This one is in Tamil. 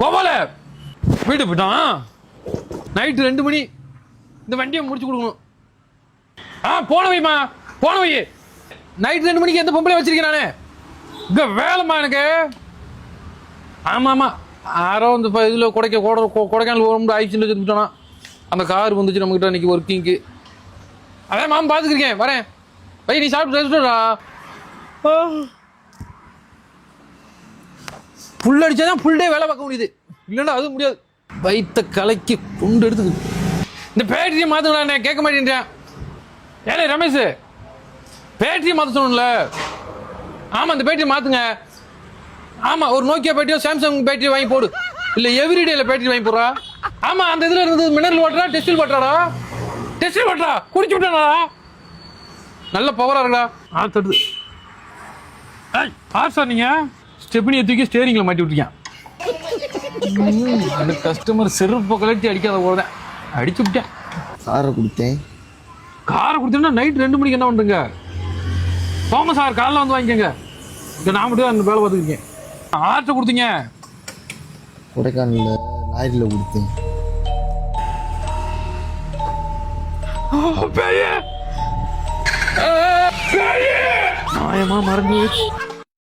கோபால வீடு போயிட்டான். நைட்டு 2 மணி. இந்த வண்டியை முடிச்சு கொடுக்கணும். போன வைமா, போன வை. நைட் 2 மணிக்கு எந்த பொம்பளை வச்சிருக்கேன் நானு. இங்க வேலைமா எனக்கு. ஆமா யாரோ இந்த இதில் கொடைக்கானல் ரொம்ப ஆயிடுச்சுன்னு வச்சுட்டோன்னா அந்த கார் வந்துச்சு நம்மகிட்ட இன்னைக்கு ஒர்க்கிங்க்கு. அதான் மாமா பார்த்துக்கிருக்கேன், வரேன். வை, நீ சாப்பிட்டுடா. புல் அடிச்சாதான் ஃபுல் டே வேலை பார்க்க முடியுது, இல்லைன்னா அது முடியாது. வயிற்ற கலைக்கு கொண்டு எடுத்து இந்த பேட்டரியை மாற்றுங்கண்ணே, கேட்க மாட்டேன்றேன். ஏலே ரமேஷ், பேட்டரியை மாற்ற சொன்னல. ஆமாம், இந்த பேட்டரியை மாற்றுங்க. ஆமாம், ஒரு நோக்கியா பேட்டரியோ சாம்சங் பேட்டரி வாங்கி போடு, இல்லை எவ்ரிடேல பேட்டரி வாங்கி போடுறா. ஆமாம், அந்த இதில் இருந்தது மினரல் வாட்டரா டெஸ்டில் வாட்டராடா? டெஸ்டில் வாட்டரா குடிச்சு விட்டானா? நல்ல பவராக இருக்கா. தடுது. சார் நீங்கள் ஸ்டெப்னியை தூக்கி ஸ்டேரிங்கில் மாட்டி விட்டீங்க. அந்த கஸ்டமர் செருப்பை கலட்டி அடிக்காத போதேன் அடிச்சு விட்டேன். காரை கொடுத்தேன். காரை கொடுத்தேன்னா நைட் 2 மணிக்கு என்ன பண்ணுறங்க? போங்க சார், காலைல வந்து வாங்கிக்கோங்க. இங்கே நான் மட்டும் அந்த வேலை பார்த்துருக்கேன். ஆர்ட்ட கொடுத்தீங்க? கொடைக்கானலில் லாரியில் கொடுத்தேன். நியாயமா மறந்து